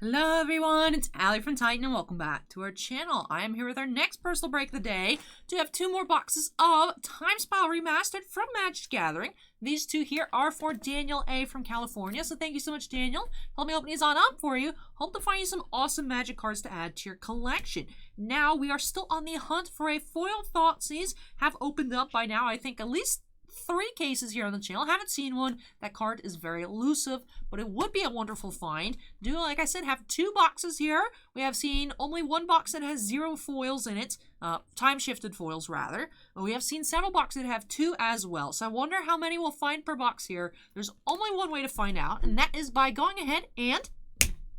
Hello everyone, it's Allie from Titan and welcome back to our channel. I am here with our next personal break of the day to have two more boxes of Time Spiral Remastered from Magic the Gathering. These two here are for Daniel A. from California, so thank you so much, Daniel. Help me open these on up for you. Hope to find you some awesome Magic cards to add to your collection. Now, we are still on the hunt for a foil Thoughtseize. Have opened up by now, I think, at least 3 cases here on the channel. Haven't seen one. That card is very elusive, but it would be a wonderful find. Do, like I said, have 2 boxes here. We have seen only 1 box that has 0 foils in it. Time-shifted foils, rather. But we have seen several boxes that have 2 as well. So I wonder how many we'll find per box here. There's only one way to find out, and that is by going ahead and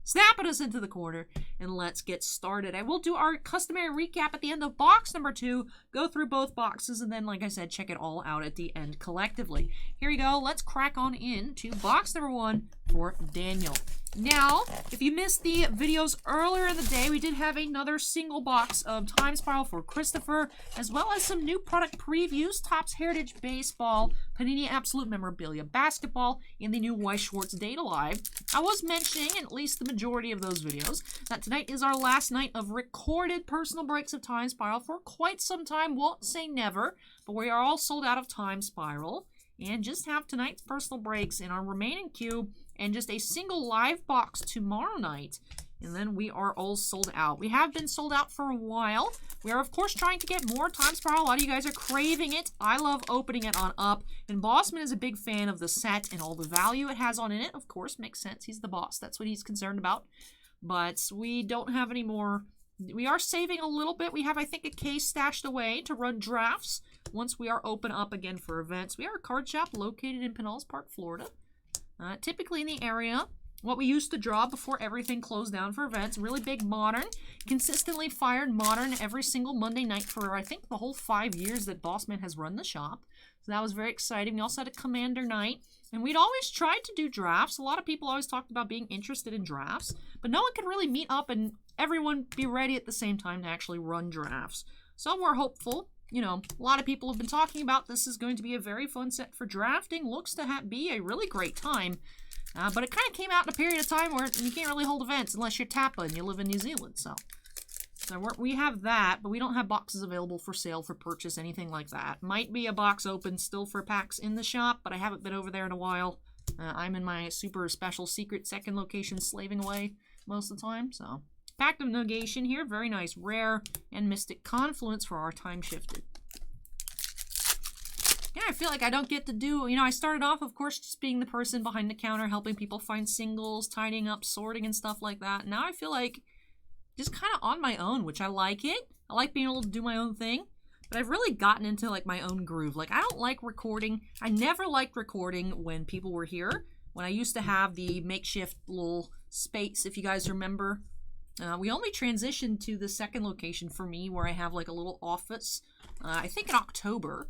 snapping us into the corner, and let's get started. I will do our customary recap at the end of box number 2, go through both boxes, and then, like I said, check it all out at the end collectively. Here we go. Let's crack on into box number 1 for Daniel. Now, if you missed the videos earlier in the day, we did have another single box of Time Spiral for Christopher, as well as some new product previews, Topps Heritage Baseball, Panini Absolute Memorabilia Basketball, and the new Weiss Schwartz Data Live. I was mentioning, in at least the majority of those videos, that tonight is our last night of recorded personal breaks of Time Spiral for quite some time. Won't say never, but we are all sold out of Time Spiral, and just have tonight's personal breaks in our remaining queue, and just a single live box tomorrow night, and then we are all sold out. We have been sold out for a while. We are, of course, trying to get more Time Spiral. A lot of you guys are craving it. I love opening it on up, and Bossman is a big fan of the set and all the value it has on in it. Of course, makes sense. He's the boss. That's what he's concerned about. But we don't have any more. We are saving a little bit. We have, I think, a case stashed away to run drafts once we are open up again for events. We are a card shop located in Pinellas Park, Florida. Typically in the area, what we used to draw before everything closed down for events, really big Modern, consistently fired Modern every single Monday night for, I think, the whole 5 years that Bossman has run the shop. So that was very exciting. We also had a Commander night, and we'd always tried to do drafts. A lot of people always talked about being interested in drafts, but no one could really meet up and everyone be ready at the same time to actually run drafts. So we're hopeful. You know, a lot of people have been talking about this is going to be a very fun set for drafting. Looks to be a really great time. But it kind of came out in a period of time where you can't really hold events unless you're Tappa and you live in New Zealand. So we have that, but we don't have boxes available for sale, for purchase, anything like that. Might be a box open still for packs in the shop, but I haven't been over there in a while. I'm in my super special secret second location slaving away most of the time, so... Pact of Negation here, very nice, rare, and Mystic Confluence for our Time Shifted. Yeah, I feel like I don't get to do, you know, I started off, of course, just being the person behind the counter, helping people find singles, tidying up, sorting, and stuff like that. Now I feel like just kind of on my own, which I like it. I like being able to do my own thing, but I've really gotten into, like, my own groove. Like, I don't like recording. I never liked recording when people were here, when I used to have the makeshift little space, if you guys remember. We only transitioned to the second location for me where I have like a little office, I think in October.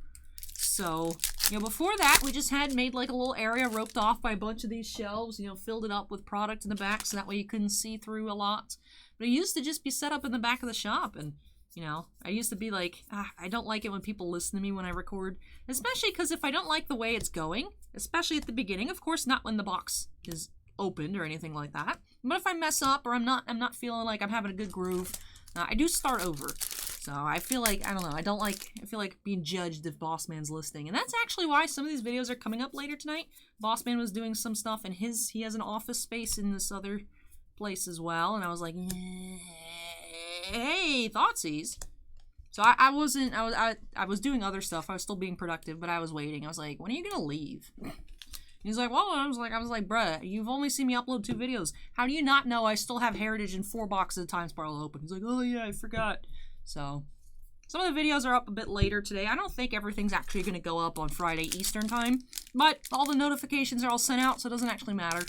So, you know, before that, we just had made like a little area roped off by a bunch of these shelves, you know, filled it up with product in the back so that way you couldn't see through a lot. But it used to just be set up in the back of the shop, and, you know, I used to be like, I don't like it when people listen to me when I record, especially because if I don't like the way it's going, especially at the beginning, of course, not when the box is opened or anything like that. But if I mess up or I'm not feeling like I'm having a good groove, I do start over. So I feel like, I don't know, I feel like being judged if Bossman's listening. And that's actually why some of these videos are coming up later tonight. Bossman was doing some stuff and he has an office space in this other place as well. And I was like, hey, Thoughtseize. So I was doing other stuff. I was still being productive, but I was waiting. I was like, when are you gonna leave? He's like, well, I was like, bruh, you've only seen me upload 2 videos. How do you not know I still have Heritage and 4 boxes of Time Spiral open? He's like, oh yeah, I forgot. So, some of the videos are up a bit later today. I don't think everything's actually going to go up on Friday Eastern time, but all the notifications are all sent out, so it doesn't actually matter.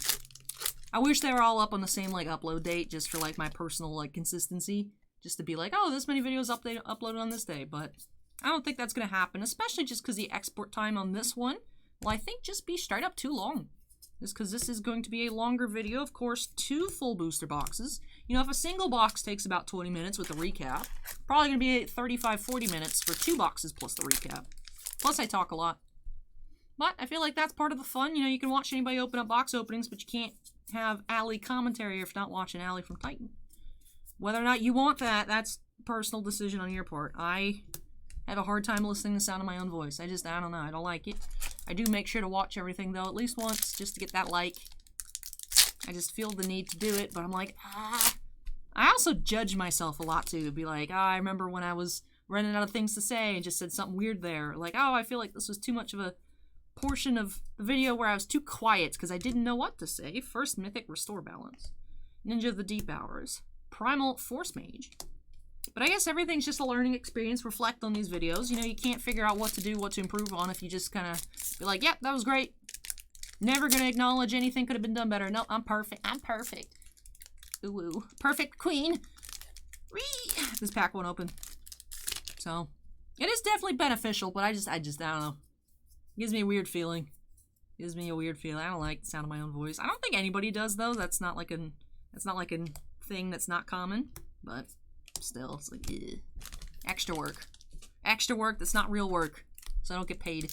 I wish they were all up on the same, like, upload date, just for, like, my personal, like, consistency. Just to be like, oh, this many videos uploaded on this day, but I don't think that's going to happen, especially just because the export time on this one will, I think, just be straight up too long. Just because this is going to be a longer video, of course, 2 full booster boxes. You know, if a single box takes about 20 minutes with the recap, probably going to be 35-40 minutes for 2 boxes plus the recap. Plus, I talk a lot. But I feel like that's part of the fun. You know, you can watch anybody open up box openings, but you can't have Allie commentary if you're not watching Allie from Titan. Whether or not you want that, that's a personal decision on your part. I have a hard time listening to the sound of my own voice. I don't know. I don't like it. I do make sure to watch everything, though, at least once, just to get that like. I just feel the need to do it, but I'm like, ah. I also judge myself a lot, too. Be like, oh, I remember when I was running out of things to say and just said something weird there. Like, oh, I feel like this was too much of a portion of the video where I was too quiet because I didn't know what to say. First Mythic, Restore Balance. Ninja of the Deep Hours. Primal Force Mage. But I guess everything's just a learning experience. Reflect on these videos. You know, you can't figure out what to do, what to improve on if you just kind of be like, yep, that was great. Never gonna acknowledge anything could have been done better. No, I'm perfect. I'm perfect. Ooh, ooh. Perfect queen. Whee! This pack won't open. So, it is definitely beneficial, but I don't know. It gives me a weird feeling. It gives me a weird feeling. I don't like the sound of my own voice. I don't think anybody does, though. That's not like a thing that's not common. But still, it's like, ugh. Extra work. Extra work that's not real work. So I don't get paid.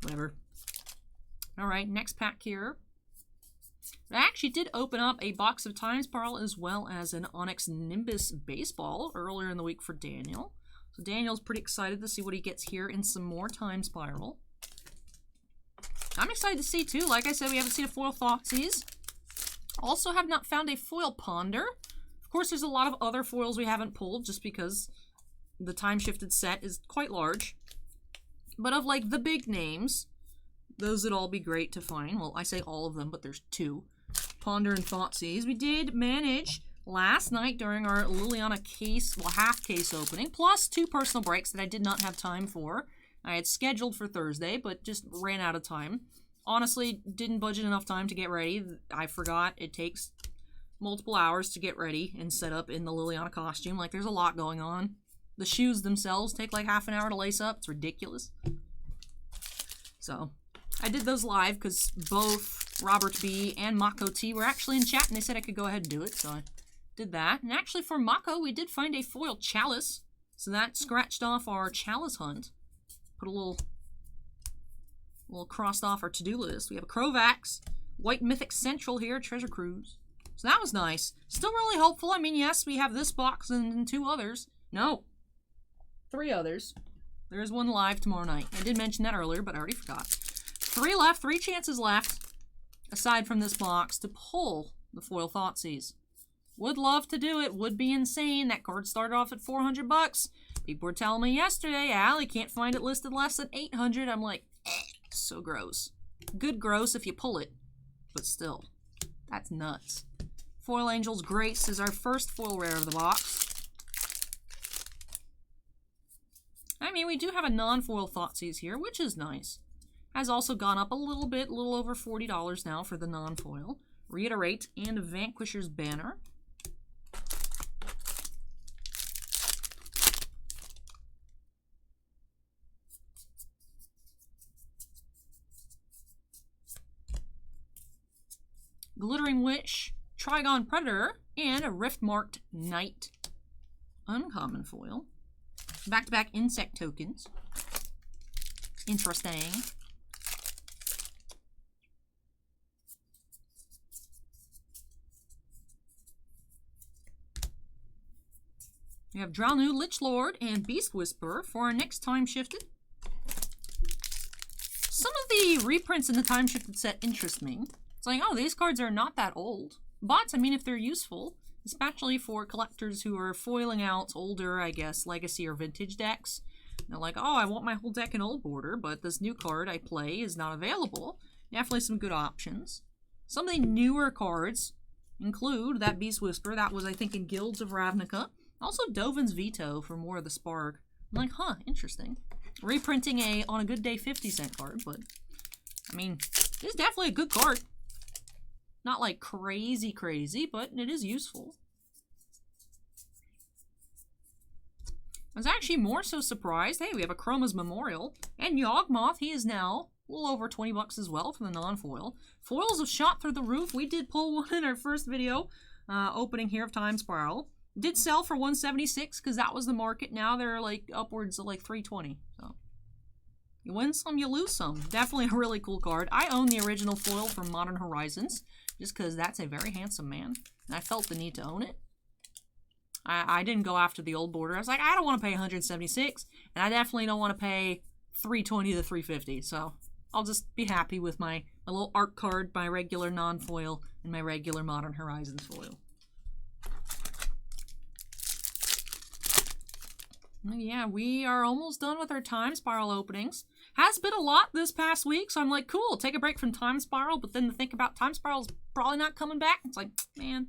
Whatever. Alright, next pack here. I actually did open up a box of Time Spiral as well as an Onyx Nimbus Baseball earlier in the week for Daniel. So Daniel's pretty excited to see what he gets here in some more Time Spiral. I'm excited to see too. Like I said, we haven't seen a foil Thoughtseize. Also have not found a foil Ponder. Of course, there's a lot of other foils we haven't pulled just because the time-shifted set is quite large. But of like the big names, those would all be great to find. Well, I say all of them, but there's two. Ponder and Thoughtseize. We did manage last night during our Liliana case, well, half case opening, plus 2 personal breaks that I did not have time for. I had scheduled for Thursday, but just ran out of time. Honestly, didn't budget enough time to get ready. I forgot it takes multiple hours to get ready and set up in the Liliana costume. Like, there's a lot going on. The shoes themselves take like half an hour to lace up. It's ridiculous. So, I did those live because both Robert B and Mako T were actually in chat and they said I could go ahead and do it. So, I did that. And actually for Mako, we did find a foil Chalice. So that scratched off our Chalice hunt. Put a little crossed off our to-do list. We have a Crovax, White Mythic Central here, Treasure Cruise. So that was nice. Still really hopeful. I mean, yes, we have this box and 2 others. No. 3 others. There is one live tomorrow night. I did mention that earlier, but I already forgot. 3 left. 3 chances left, aside from this box, to pull the foil Thoughtseize. Would love to do it. Would be insane. That card started off at 400 bucks. People were telling me yesterday, Allie can't find it listed less than 800. I'm like, so gross. Good gross if you pull it, but still, that's nuts. Foil Angel's Grace is our first foil rare of the box. I mean, we do have a non-foil Thoughtseize here, which is nice. Has also gone up a little bit, a little over $40 now for the non-foil. Reiterate and Vanquisher's Banner. Glittering Witch, Trigon Predator, and a Rift-marked Knight. Uncommon foil. Back-to-back insect tokens. Interesting. We have Drownu, Lich Lord, and Beast Whisperer for our next Time Shifted. Some of the reprints in the Time Shifted set interest me. It's like, oh, these cards are not that old. But, I mean, if they're useful, especially for collectors who are foiling out older, I guess, legacy or vintage decks. They're like, oh, I want my whole deck in old border, but this new card I play is not available. Definitely some good options. Some of the newer cards include that Beast Whisperer. That was, I think, in Guilds of Ravnica. Also, Dovin's Veto for more of the Spark. I'm like, huh, interesting. Reprinting on a good day, 50-cent card, but, I mean, it's definitely a good card. Not like crazy, but it is useful. I was actually more so surprised. Hey, we have a Chroma's Memorial. And Yawgmoth, he is now a little over 20 bucks as well for the non-foil. Foils have shot through the roof. We did pull one in our first video opening here of Time Spiral. Did sell for 176 because that was the market. Now they're like upwards of like 320. So You win some, you lose some. Definitely a really cool card. I own the original foil from Modern Horizons, just because that's a very handsome man. And I felt the need to own it. I didn't go after the old border. I was like, I don't want to pay 176, and I definitely don't want to pay 320 to 350. So I'll just be happy with my little art card, my regular non-foil, and my regular Modern Horizons foil. Yeah, we are almost done with our Time Spiral openings. Has been a lot this past week, so I'm like, cool, take a break from Time Spiral, but then to think about Time Spiral's probably not coming back, it's like, man,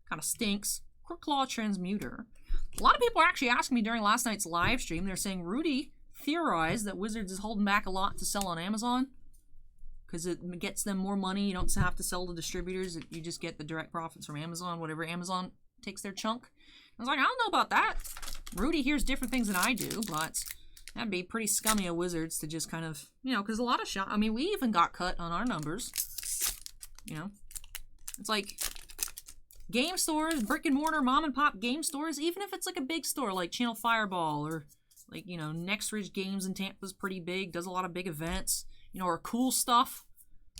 kind of stinks. Quick Claw Transmuter. A lot of people are actually asking me during last night's live stream, they're saying Rudy theorized that Wizards is holding back a lot to sell on Amazon because it gets them more money. You don't have to sell to distributors. You just get the direct profits from Amazon, whatever Amazon takes their chunk. I was like, I don't know about that. Rudy hears different things than I do, but that'd be pretty scummy of Wizards to just kind of, you know, because a lot of I mean, we even got cut on our numbers. You know, it's like game stores, brick and mortar, mom and pop game stores, even if it's like a big store like Channel Fireball or like, you know, Next Ridge Games in Tampa's pretty big, does a lot of big events, you know, or cool stuff.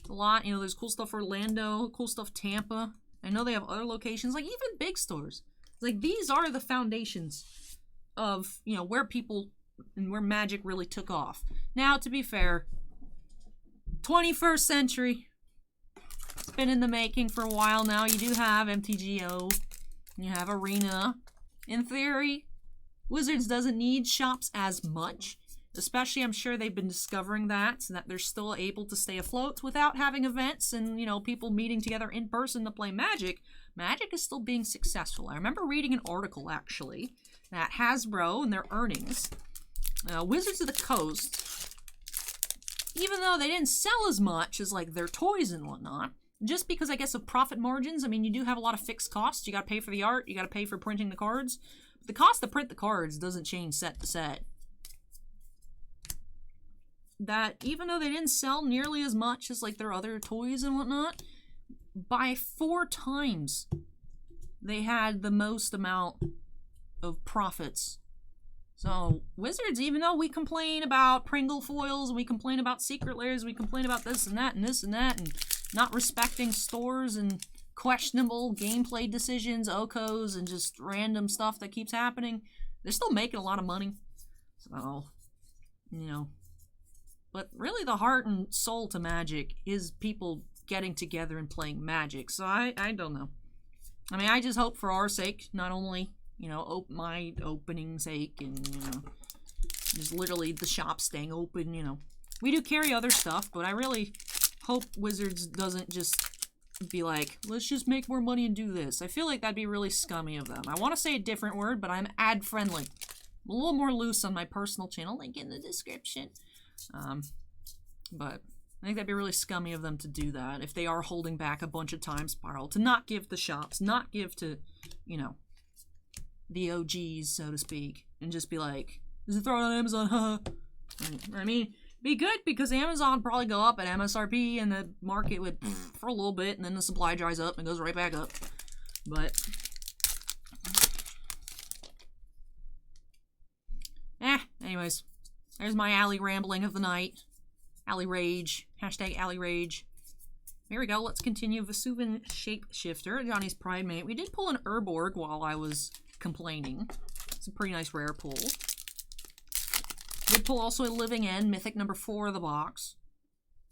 A lot, you know, there's cool stuff Orlando, cool stuff Tampa. I know they have other locations, like even big stores. Like these are the foundations of, you know, where people and where Magic really took off. Now, to be fair, 21st century. It's been in the making for a while now. You do have MTGO. You have Arena. In theory, Wizards doesn't need shops as much. Especially, I'm sure they've been discovering that, so that they're still able to stay afloat without having events and, you know, people meeting together in person to play Magic. Magic is still being successful. I remember reading an article, actually, that Hasbro and their earnings, Wizards of the Coast, even though they didn't sell as much as, like, their toys and whatnot, just because, I guess, of profit margins. I mean, you do have a lot of fixed costs. You got to pay for the art. You got to pay for printing the cards. But the cost to print the cards doesn't change set to set. That even though they didn't sell nearly as much as like their other toys and whatnot, by 4 times they had the most amount of profits. So Wizards, even though we complain about Pringle foils, we complain about secret layers, we complain about this and that and this and that, and not respecting stores and questionable gameplay decisions, OCOs, and just random stuff that keeps happening, they're still making a lot of money. So, you know. But really the heart and soul to Magic is people getting together and playing Magic. So I don't know. I mean, I just hope for our sake, not only, you know, my opening sake and, you know, just literally the shop staying open, you know. We do carry other stuff, but I really hope Wizards doesn't just be like, let's just make more money and do this. I feel like that'd be really scummy of them. I want to say a different word, but I'm ad friendly. I'm a little more loose on my personal channel, link in the description. But I think that'd be really scummy of them to do that if they are holding back a bunch of Time Spiral, to not give the shops, not give to, you know, the OGs, so to speak, and just be like, just throw it on Amazon, haha. I mean, be good because Amazon would probably go up at MSRP and the market would for a little bit and then the supply dries up and goes right back up. But anyways, there's my alley rambling of the night. Alley rage. Hashtag alley rage. Here we go. Let's continue. Vesuvian Shapeshifter. Johnny's Pride Mate. We did pull an Urborg while I was complaining. It's a pretty nice rare pull. Did pull also a Living End. Mythic number 4 of the box.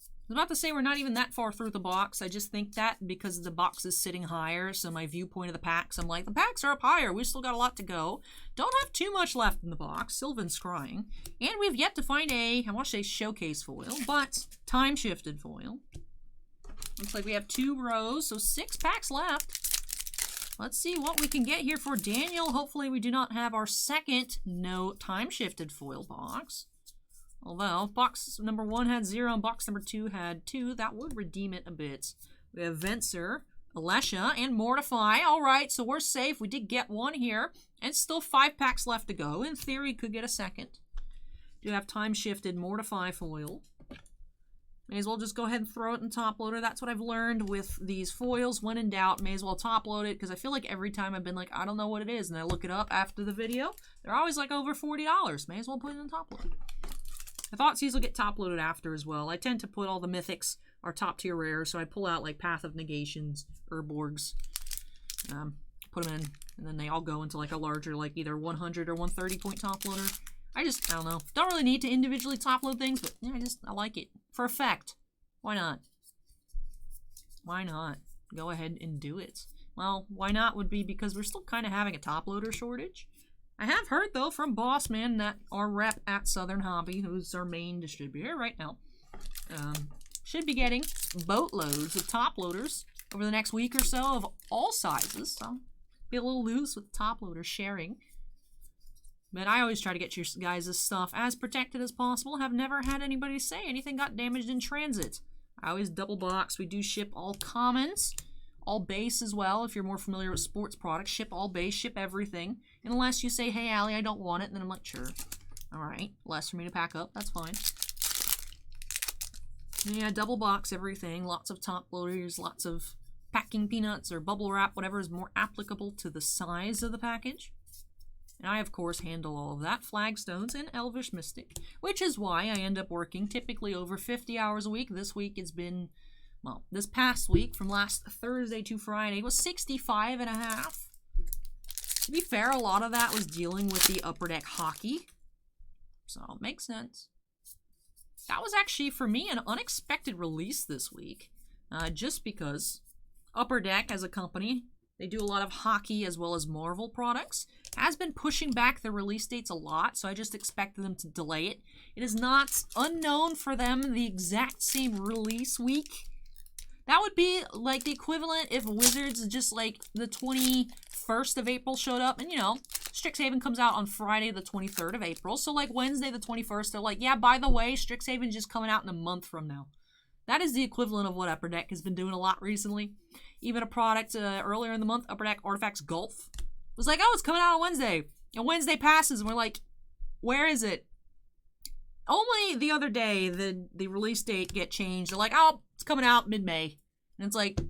I was about to say we're not even that far through the box. I just think that because the box is sitting higher, so my viewpoint of the packs, I'm like, the packs are up higher. We've still got a lot to go. Don't have too much left in the box. Sylvan's Scrying. And we've yet to find a, I want to say showcase foil, but time-shifted foil. Looks like we have 2 rows, so 6 packs left. Let's see what we can get here for Daniel. Hopefully we do not have our second no time-shifted foil box. Although, box number 1 had 0 and box number 2 had 2, that would redeem it a bit. We have Venser, Alesha, and Mortify. Alright, so we're safe. We did get 1 here, and still 5 packs left to go. In theory, could get a second. Do have time-shifted Mortify foil. May as well just go ahead and throw it in top loader. That's what I've learned with these foils. When in doubt, may as well top load it, because I feel like every time I've been like, I don't know what it is, and I look it up after the video, they're always like over $40. May as well put it in top loader. I thought these will get top-loaded after as well. I tend to put all the mythics, our top-tier rares, so I pull out like Path of Negations, Urborgs, put them in, and then they all go into like a larger, like either 100 or 130 point top-loader. I don't know. Don't really need to individually top-load things, but yeah, I like it. For effect. Why not? Why not? Go ahead and do it. Well, why not would be because we're still kind of having a top-loader shortage. I have heard, though, from Bossman, that our rep at Southern Hobby, who's our main distributor right now, should be getting boatloads of top loaders over the next week or so of all sizes. So, be a little loose with top loader sharing. But I always try to get your guys' stuff as protected as possible. Have never had anybody say anything got damaged in transit. I always double box. We do ship all commons, all base as well. If you're more familiar with sports products, ship all base, ship everything. Unless you say, hey, Allie, I don't want it, and then I'm like, sure. All right, less for me to pack up. That's fine. Yeah, double box everything. Lots of top loaders, lots of packing peanuts or bubble wrap, whatever is more applicable to the size of the package. And I, of course, handle all of that. Flagstones and Elvish Mystic, which is why I end up working typically over 50 hours a week. This week it's been, well, this past week from last Thursday to Friday was 65 and a half. To be fair, a lot of that was dealing with the Upper Deck hockey. So, it makes sense. That was actually, for me, an unexpected release this week. Just because Upper Deck, as a company, they do a lot of hockey as well as Marvel products. Has been pushing back the release dates a lot, so I just expected them to delay it. It is not unknown for them the exact same release week. That would be like the equivalent if Wizards just like the 21st of April showed up, and you know, Strixhaven comes out on Friday the 23rd of April, so like Wednesday the 21st, they're like, yeah, by the way, Strixhaven's just coming out in a month from now. That is the equivalent of what Upper Deck has been doing a lot recently. Even a product earlier in the month, Upper Deck Artifacts Golf, was like, oh, it's coming out on Wednesday. And Wednesday passes, and we're like, where is it? Only the other day, the release date get changed. They're like, oh, it's coming out mid-May. And it's like,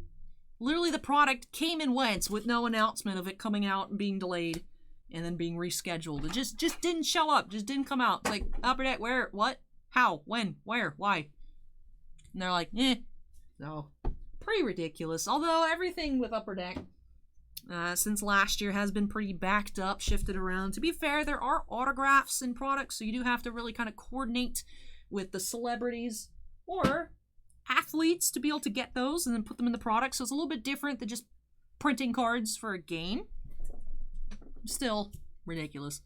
literally the product came and went with no announcement of it coming out and being delayed and then being rescheduled. It just didn't show up, just didn't come out. It's like, Upper Deck, where, what, how, when, where, why? And they're like, eh. So, pretty ridiculous. Although everything with Upper Deck since last year has been pretty backed up, shifted around. To be fair, there are autographs in products, so you do have to really kind of coordinate with the celebrities or athletes to be able to get those and then put them in the product. So it's a little bit different than just printing cards for a game. Still ridiculous.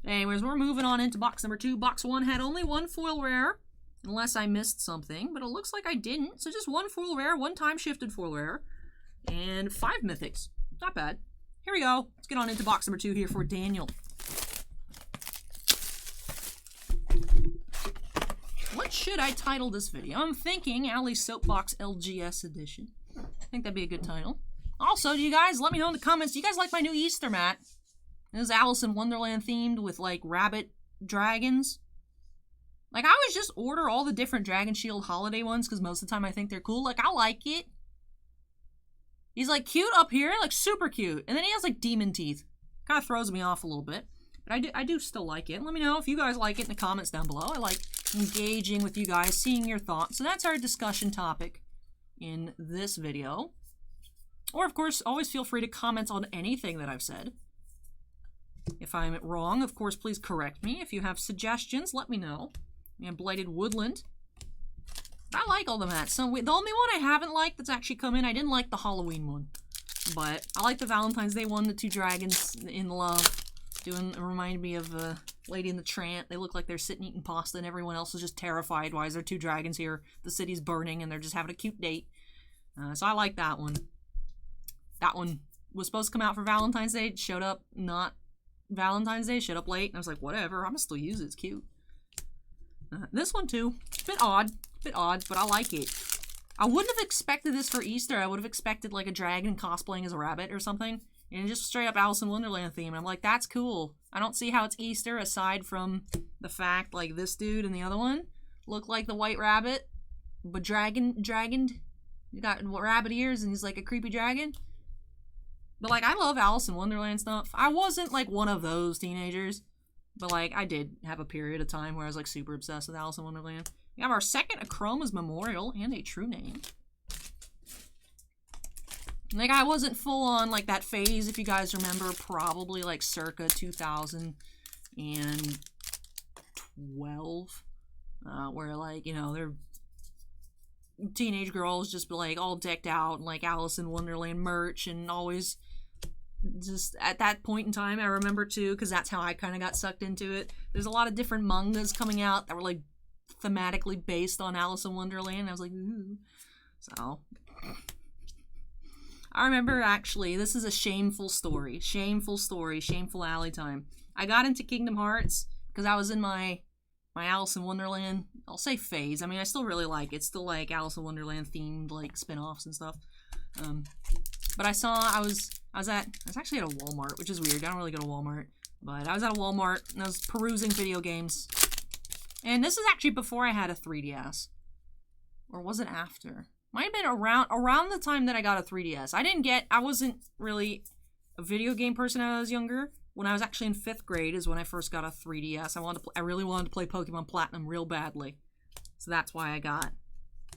Anyways, we're moving on into box number 2. Box 1 had only one foil rare, unless I missed something, but it looks like I didn't. So just one foil rare, one time shifted foil rare, and 5 mythics. Not bad. Here we go. Let's get on into box number 2 here for Daniel. What should I title this video? I'm thinking Allie's Soapbox LGS edition. I think that'd be a good title. Also, do you guys let me know in the comments, do you guys like my new Easter mat? It is Alice in Wonderland themed with like rabbit dragons. Like, I always just order all the different Dragon Shield holiday ones because most of the time I think they're cool. Like, I like it. He's like cute up here, like super cute. And then he has like demon teeth. Kind of throws me off a little bit. But I do still like it. Let me know if you guys like it in the comments down below. I like engaging with you guys, seeing your thoughts. So that's our discussion topic in this video. Or, of course, always feel free to comment on anything that I've said. If I'm wrong, of course, please correct me. If you have suggestions, let me know. We have Blighted Woodland. I like all the mats. So the only one I haven't liked that's actually come in, I didn't like the Halloween one. But I like the Valentine's Day one, the 2 dragons in love. It reminded me of Lady in the Tramp. They look like they're sitting eating pasta and everyone else is just terrified. Why is there 2 dragons here? The city's burning and they're just having a cute date. So I like that one. That one was supposed to come out for Valentine's Day. It showed up not Valentine's Day. Showed up late. And I was like, whatever. I'm going to still use it. It's cute. This one too. It's a bit odd, but I like it. I wouldn't have expected this for Easter. I would have expected like a dragon cosplaying as a rabbit or something. And just straight up Alice in Wonderland theme. I'm like, that's cool. I don't see how it's Easter aside from the fact like this dude and the other one look like the white rabbit, but dragoned. You got rabbit ears and he's like a creepy dragon. But like, I love Alice in Wonderland stuff. I wasn't like one of those teenagers. But, like, I did have a period of time where I was, like, super obsessed with Alice in Wonderland. We have our second Achroma's Memorial and a true name. Like, I wasn't full on, like, that phase, if you guys remember, probably, like, circa 2012, where, like, you know, they're teenage girls just, like, all decked out, and, like, Alice in Wonderland merch, and always, just, at that point in time, I remember, too, because that's how I kind of got sucked into it. There's a lot of different mangas coming out that were, like, thematically based on Alice in Wonderland. I was like, ooh. So... I remember, actually, this is a shameful story. Shameful story. Shameful alley time. I got into Kingdom Hearts because I was in my Alice in Wonderland, I'll say phase. I mean, I still really like it. It's still, like, Alice in Wonderland themed, like, spin-offs and stuff. But I was actually at a Walmart, which is weird. I don't really go to Walmart. But I was at a Walmart, and I was perusing video games. And this is actually before I had a 3DS. Or was it after? Might have been around the time that I got a 3DS. I wasn't really a video game person when I was younger. When I was actually in 5th grade is when I first got a 3DS. I really wanted to play Pokemon Platinum real badly. So that's why I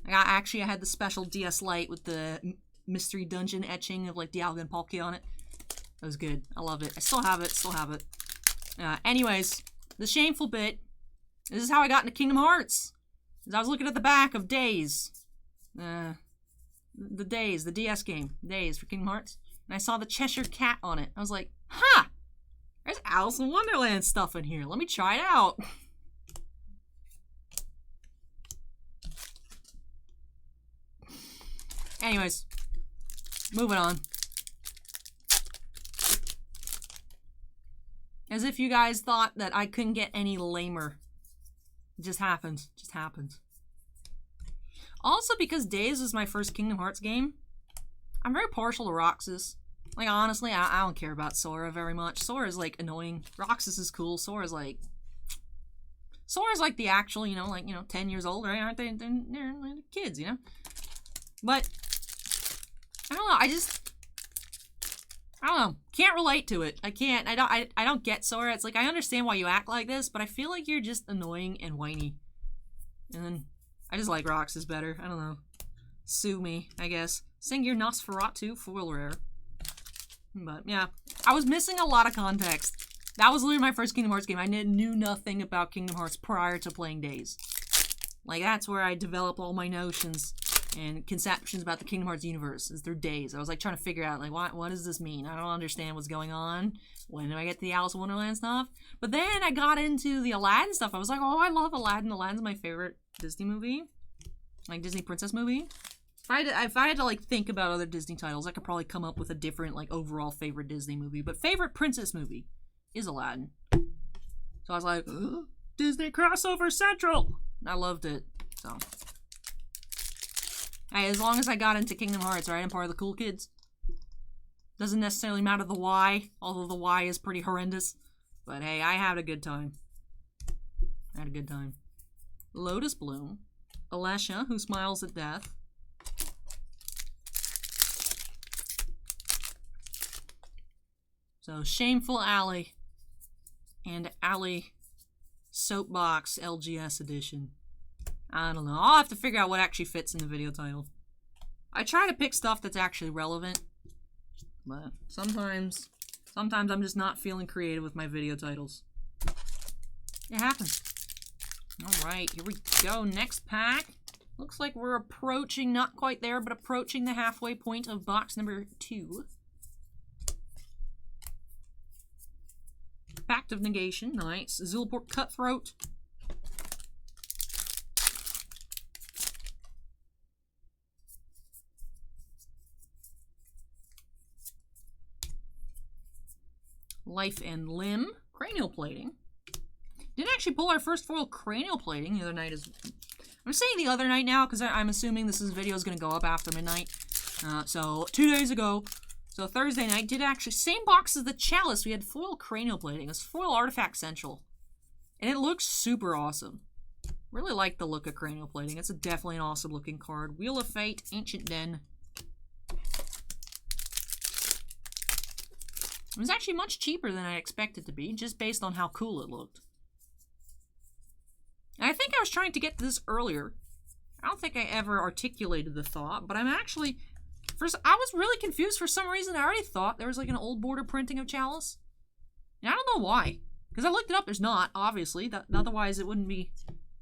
had the special DS Lite with the mystery dungeon etching of, like, Dialga and Palkia on it. That was good. I love it. I still have it. Anyways, the shameful bit. This is how I got into Kingdom Hearts. I was looking at the back of Days. The DS game, Days for Kingdom Hearts, and I saw the Cheshire Cat on it. I was like, huh, there's Alice in Wonderland stuff in here. Let me try it out. Anyways, moving on. As if you guys thought that I couldn't get any lamer. It just happens. Also, because Days was my first Kingdom Hearts game, I'm very partial to Roxas. Like, honestly, I don't care about Sora very much. Sora's, like, annoying. Roxas is cool. Sora's like the actual, 10 years old, right? Aren't they? They're kids, you know? But, I don't know. I don't know. Can't relate to it. I can't. I don't get Sora. It's like, I understand why you act like this, but I feel like you're just annoying and whiny. And then... I just like Roxas better. I don't know. Sue me, I guess. Sing your Nosferatu, foil rare. But, yeah. I was missing a lot of context. That was literally my first Kingdom Hearts game. I knew nothing about Kingdom Hearts prior to playing Days. Like, that's where I developed all my notions and conceptions about the Kingdom Hearts universe, is through Days. I was, like, trying to figure out, like, what does this mean? I don't understand what's going on. When do I get to the Alice in Wonderland stuff? But then I got into the Aladdin stuff. I was like, oh, I love Aladdin. Aladdin's my favorite Disney movie. Like, Disney princess movie. If I had to, like, think about other Disney titles, I could probably come up with a different, like, overall favorite Disney movie. But favorite princess movie is Aladdin. So I was like, Disney crossover central! And I loved it. So. Hey, as long as I got into Kingdom Hearts, right? I'm part of the cool kids. Doesn't necessarily matter the why, although the why is pretty horrendous. But hey, I had a good time. Lotus Bloom. Alessia, who smiles at death. So, Shameful Alley. And Alley Soapbox LGS edition. I don't know. I'll have to figure out what actually fits in the video title. I try to pick stuff that's actually relevant. But sometimes I'm just not feeling creative with my video titles. It happens. Alright, here we go. Next pack. Looks like we're approaching, not quite there, but approaching the halfway point of box number 2. Pact of Negation, nice. Zulaport Cutthroat. Life and Limb. Cranial Plating. Didn't actually pull our first foil Cranial Plating the other night. I'm saying the other night now because I'm assuming this video is going to go up after midnight. So 2 days ago, so Thursday night, did actually, same box as the Chalice, we had foil Cranial Plating. It's foil Artifact Central. And it looks super awesome. Really like the look of Cranial Plating. It's definitely an awesome looking card. Wheel of Fate, Ancient Den. It was actually much cheaper than I expected it to be, just based on how cool it looked. And I think I was trying to get to this earlier. I don't think I ever articulated the thought, but I'm actually... First, I was really confused for some reason. I already thought there was like an old border printing of Chalice. And I don't know why. Because I looked it up, there's not, obviously. Otherwise, it wouldn't be,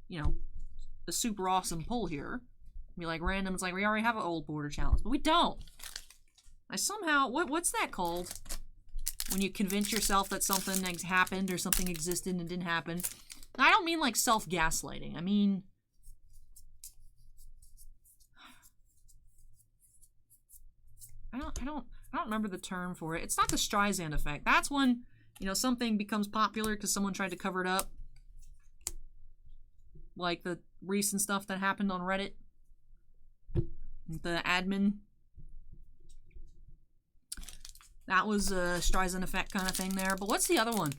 you know, a super awesome pull here. It'd be like random, it's like we already have an old border Chalice. But we don't. I somehow... What's that called? When you convince yourself that something happened or something existed and didn't happen. I don't mean like self-gaslighting. I mean... I don't remember the term for it. It's not the Streisand effect. That's when, you know, something becomes popular because someone tried to cover it up. Like the recent stuff that happened on Reddit. The admin. That was a Streisand effect kind of thing there. But what's the other one?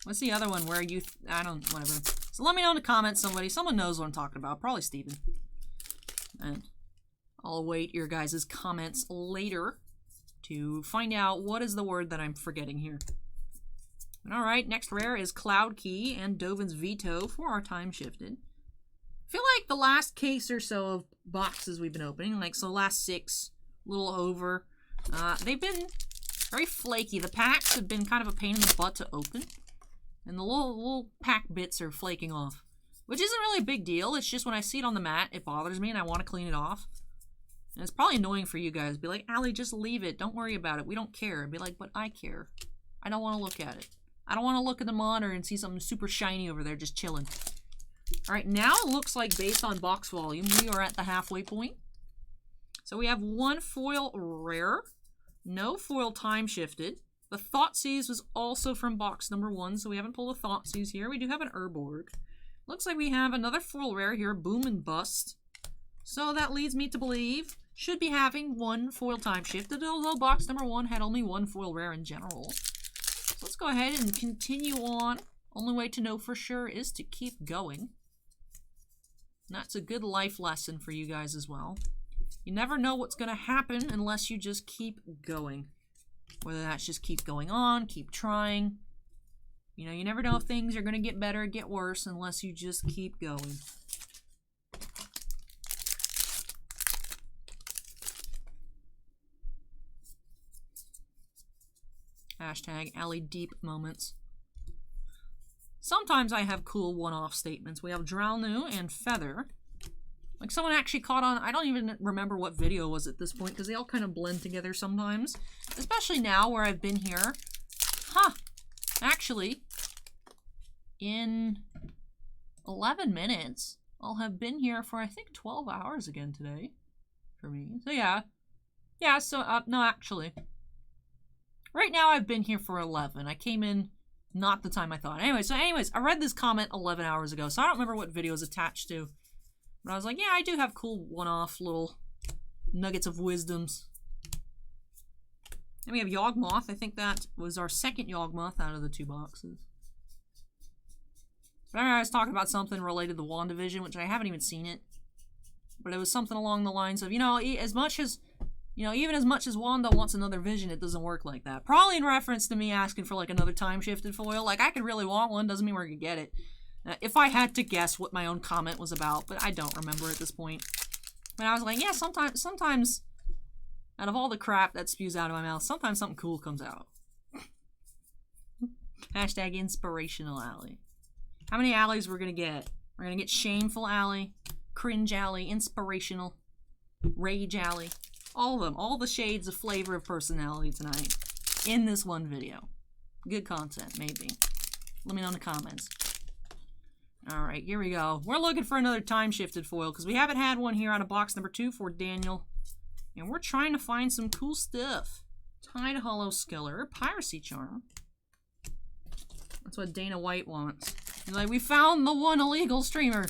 What's the other one where you... whatever. So let me know in the comments, somebody. Someone knows what I'm talking about. Probably Steven. And I'll await your guys' comments later to find out what is the word that I'm forgetting here. Alright, next rare is Cloud Key and Dovin's Veto for our time shifted. I feel like the last case or so of boxes we've been opening, like so last 6, a little over, they've been very flaky. The packs have been kind of a pain in the butt to open. And the little pack bits are flaking off. Which isn't really a big deal. It's just when I see it on the mat, it bothers me and I want to clean it off. And it's probably annoying for you guys. Be like, Allie, just leave it. Don't worry about it. We don't care. Be like, but I care. I don't want to look at it. I don't want to look at the monitor and see something super shiny over there just chilling. Alright, now it looks like based on box volume, we are at the halfway point. So we have 1 foil rare. No foil time shifted. The Thoughtseize was also from box number 1, so we haven't pulled a Thoughtseize here. We do have an Urborg. Looks like we have another foil rare here, Boom and Bust. So that leads me to believe should be having 1 foil time shifted, although box number 1 had only 1 foil rare in general. So let's go ahead and continue on. Only way to know for sure is to keep going. And that's a good life lesson for you guys as well. You never know what's going to happen unless you just keep going. Whether that's just keep going on, keep trying. You know, you never know if things are going to get better or get worse unless you just keep going. Hashtag Allie Deep moments. Sometimes I have cool one-off statements. We have Drownu and Feather. Like someone actually caught on, I don't even remember what video was at this point because they all kind of blend together sometimes. Especially now where I've been here. Huh. Actually, in 11 minutes, I'll have been here for I think 12 hours again today. For me. So yeah. Yeah, so, no actually. Right now I've been here for 11. I came in not the time I thought. Anyways, I read this comment 11 hours ago, so I don't remember what video is attached to. But I was like, yeah, I do have cool one-off little nuggets of wisdoms. And we have Yawgmoth. I think that was our second Yawgmoth out of the 2 boxes. But I was talking about something related to WandaVision, which I haven't even seen it. But it was something along the lines of, you know, as much as... You know, even as much as Wanda wants another Vision, it doesn't work like that. Probably in reference to me asking for, like, another time-shifted foil. Like, I could really want one, doesn't mean we're gonna get it. If I had to guess what my own comment was about, but I don't remember at this point. But I was like, yeah, sometimes, out of all the crap that spews out of my mouth, sometimes something cool comes out. Hashtag inspirational Allie. How many Allies we're gonna get? We're gonna get Shameful Allie, Cringe Allie, Inspirational, Rage Allie. All of them. All the shades of flavor of personality tonight. In this one video. Good content, maybe. Let me know in the comments. Alright, here we go. We're looking for another time-shifted foil, because we haven't had one here out of box number 2 for Daniel. And we're trying to find some cool stuff. Tide Hollow Skiller. Piracy Charm. That's what Dana White wants. He's like, we found the one illegal streamer.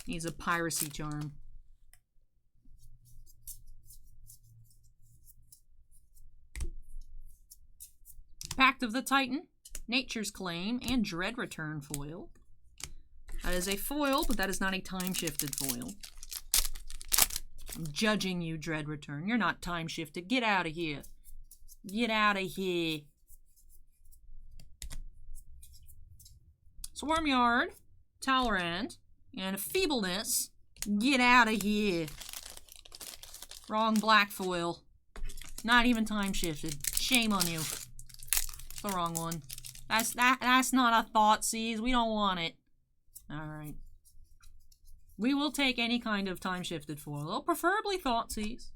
Needs a Piracy Charm. Pact of the Titan, Nature's Claim, and Dread Return foil. That is a foil, but that is not a time-shifted foil. I'm judging you, Dread Return. You're not time-shifted. Get out of here. Get out of here. Swarmyard, Tolerant, and Feebleness. Get out of here. Wrong black foil. Not even time shifted. Shame on you. It's the wrong one. That's not a Thoughtseize. We don't want it. Alright. We will take any kind of time shifted foil, though, preferably Thoughtseize.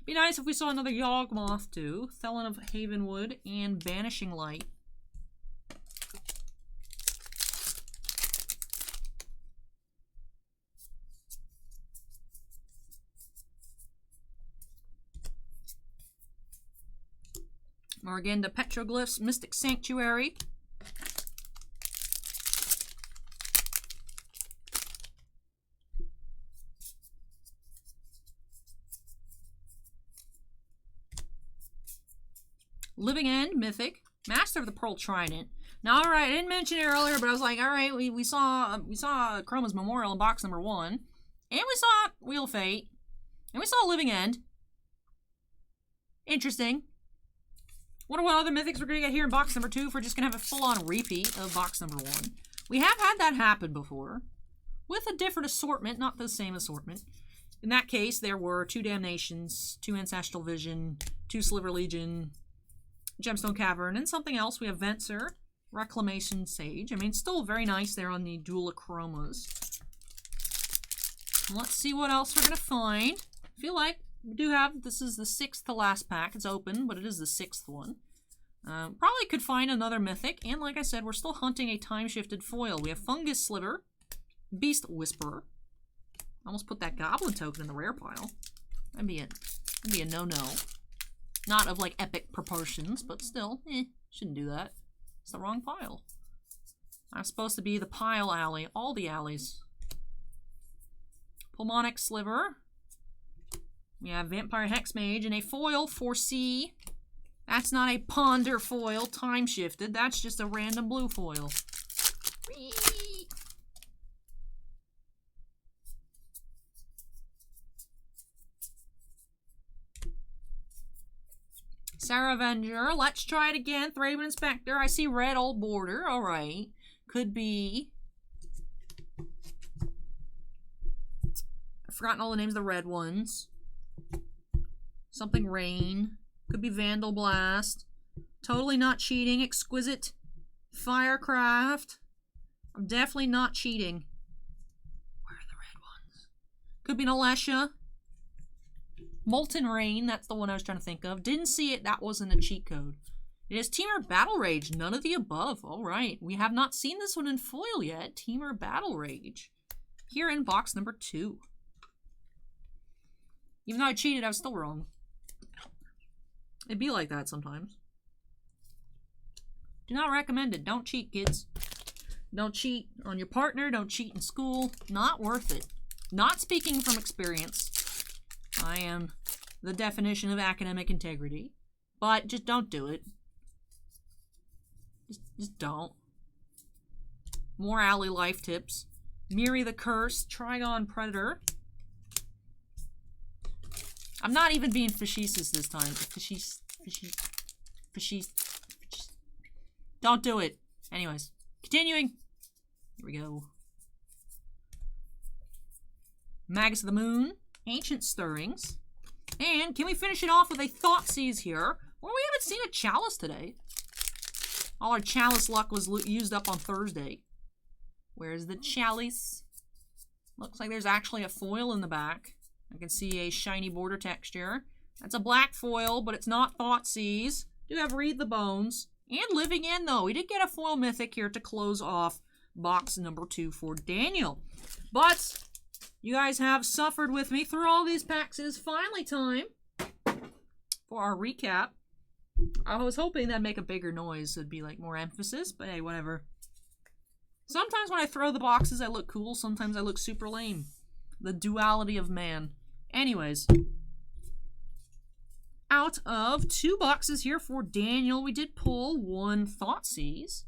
Be nice if we saw another Yawgmoth too. Felon of Havenwood and Banishing Light. Morganda Petroglyphs, Mystic Sanctuary. Living End, Mythic. Master of the Pearl Trident. Now, alright, I didn't mention it earlier, but I was like, alright, we saw Chroma's Memorial in box number 1. And we saw Wheel of Fate. And we saw Living End. Interesting. Wonder what other mythics we're going to get here in box number 2 if we're just going to have a full-on repeat of box number 1. We have had that happen before. With a different assortment, not the same assortment. In that case, there were 2 Damnations, 2 Ancestral Vision, 2 Sliver Legion, Gemstone Cavern, and something else. We have Venser, Reclamation Sage. I mean, still very nice there on the Duel of Chromas. Let's see what else we're going to find. I feel like we do have, this is the 6th to last pack. It's open, but it is the 6th one. Probably could find another mythic, and like I said, we're still hunting a time-shifted foil. We have Fungus Sliver, Beast Whisperer. Almost put that Goblin token in the rare pile. That'd be a no-no. Not of, like, epic proportions, but still, shouldn't do that. It's the wrong pile. I'm supposed to be the pile alley. All the alleys. Pulmonic Sliver. We have Vampire Hexmage and a foil for C. That's not a Ponder foil, time shifted. That's just a random blue foil. Whee! Sarah Avenger. Let's try it again. Thraben Inspector. I see red old border. Alright. Could be... I've forgotten all the names of the red ones. Something Rain. Could be Vandal Blast. Totally not cheating. Exquisite Firecraft. I'm definitely not cheating. Where are the red ones? Could be an Alesha. Molten Rain. That's the one I was trying to think of. Didn't see it. That wasn't a cheat code. It is Temur Battle Rage. None of the above. Alright. We have not seen this one in foil yet. Temur Battle Rage. Here in box number 2. Even though I cheated, I was still wrong. It'd be like that sometimes. Do not recommend it. Don't cheat, kids. Don't cheat on your partner. Don't cheat in school. Not worth it. Not speaking from experience. I am the definition of academic integrity. But just don't do it. Just don't. More alley life tips. Miri the Curse. Trigon Predator. I'm not even being facetious this time. Facetious. Don't do it. Anyways, continuing. Here we go. Magus of the Moon. Ancient Stirrings. And can we finish it off with a Thoughtseize here? Well, we haven't seen a Chalice today. All our Chalice luck was used up on Thursday. Where's the Chalice? Looks like there's actually a foil in the back. I can see a shiny border texture. That's a black foil, but it's not Thoughtseize. Do have Read the Bones. And Living End, though. We did get a foil mythic here to close off box number 2 for Daniel. But you guys have suffered with me through all these packs. It is finally time for our recap. I was hoping that'd make a bigger noise. It'd be like more emphasis, but hey, whatever. Sometimes when I throw the boxes, I look cool. Sometimes I look super lame. The duality of man. Anyways, out of 2 boxes here for Daniel, we did pull 1 Thoughtseize.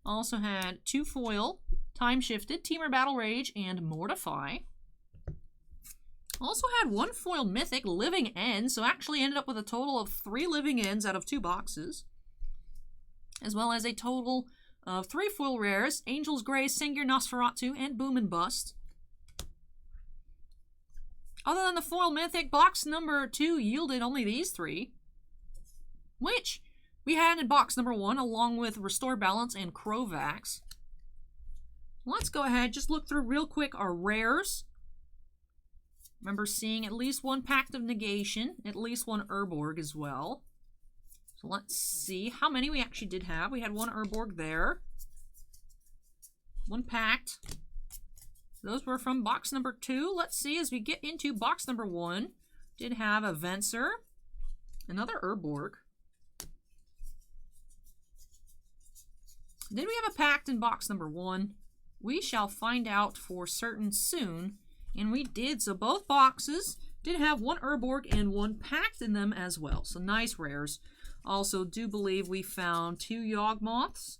Also had 2 foil, Time Shifted, Temur Battle Rage, and Mortify. Also had one foil mythic, Living End, so actually ended up with a total of 3 Living Ends out of 2 boxes. As well as a total of 3 foil rares, Angel's Grace, Sengir Nosferatu, and Boom and Bust. Other than the foil mythic, box number 2 yielded only these 3, which we had in box number 1, along with Restore Balance and Crovax. Let's go ahead, just look through real quick our rares. Remember seeing at least 1 Pact of Negation, at least 1 Urborg as well. So let's see how many we actually did have. We had 1 Urborg there. 1 Pact. Those were from box number 2. Let's see as we get into box number 1. Did have a Venser, another Urborg. Did we have a Pact in box number 1? We shall find out for certain soon. And we did, so both boxes did have 1 Urborg and 1 Pact in them as well. So nice rares. Also, do believe we found 2 Yawgmoths.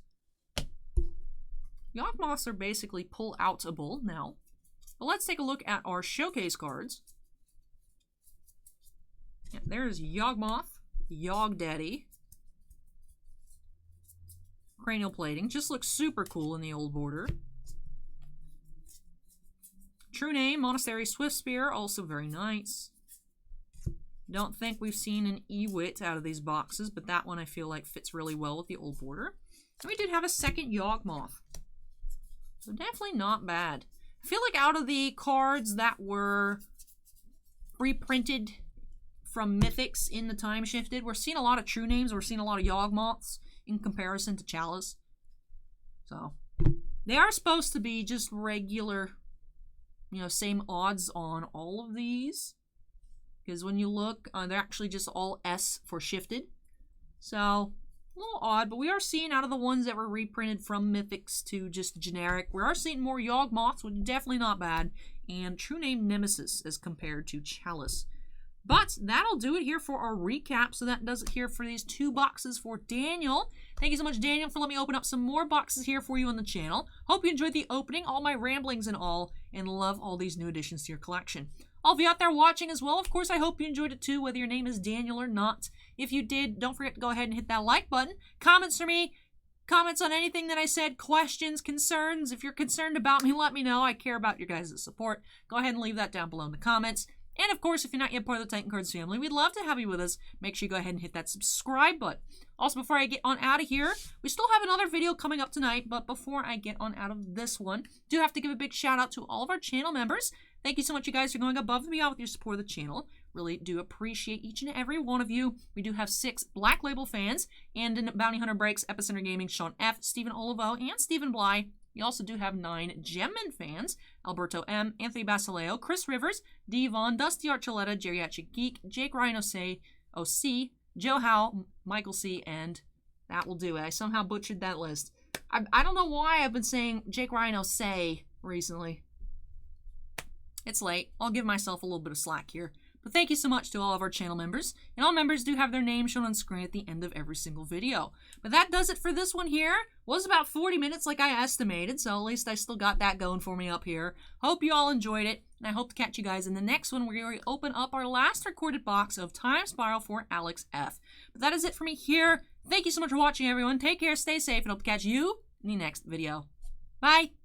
Yawgmoths are basically pull-outable now. But let's take a look at our showcase cards. Yeah, there's Yawgmoth, Yawgdaddy. Cranial plating. Just looks super cool in the old border. True Name, Monastery Swiftspear, also very nice. Don't think we've seen an Ewit out of these boxes, but that one I feel like fits really well with the old border. And we did have a second Yawgmoth. So definitely not bad. I feel like out of the cards that were reprinted from Mythics in the Time Shifted, we're seeing a lot of True Names, we're seeing a lot of Yawgmoths in comparison to Chalice. So, they are supposed to be just regular, you know, same odds on all of these. Because when you look, they're actually just all S for shifted. So, a little odd, but we are seeing out of the ones that were reprinted from Mythics to just generic, we are seeing more Yawgmoths, which is definitely not bad, and True Name Nemesis as compared to Chalice. But that'll do it here for our recap. So that does it here for these 2 boxes for Daniel. Thank you so much, Daniel, for letting me open up some more boxes here for you on the channel. Hope you enjoyed the opening, all my ramblings and all, and love all these new additions to your collection. All of you out there watching as well, of course, I hope you enjoyed it too, whether your name is Daniel or not. If you did, don't forget to go ahead and hit that like button. Comments for me. Comments on anything that I said, questions, concerns. If you're concerned about me, let me know. I care about your guys' support. Go ahead and leave that down below in the comments. And of course, if you're not yet part of the Titan Cards family, we'd love to have you with us. Make sure you go ahead and hit that subscribe button. Also, before I get on out of here, we still have another video coming up tonight, but before I get on out of this one, do have to give a big shout out to all of our channel members. Thank you so much, you guys, for going above and beyond with your support of the channel. Really do appreciate each and every one of you. We do have 6 Black Label fans, and in Bounty Hunter Breaks, Epicenter Gaming, Sean F., Stephen Olivo, and Stephen Bly. You also do have 9 Gemman fans: Alberto M., Anthony Basileo, Chris Rivers, Devon, Dusty Archuleta, Geriatric Geek, Jake Ryan OC, Joe Howe, Michael C., and that will do it. I somehow butchered that list. I don't know why I've been saying Jake Ryan OC recently. It's late. I'll give myself a little bit of slack here. But thank you so much to all of our channel members. And all members do have their names shown on screen at the end of every single video. But that does it for this one here. Was about 40 minutes like I estimated, so at least I still got that going for me up here. Hope you all enjoyed it, and I hope to catch you guys in the next one where we open up our last recorded box of Time Spiral for Alex F. But that is it for me here. Thank you so much for watching, everyone. Take care, stay safe, and hope to catch you in the next video. Bye!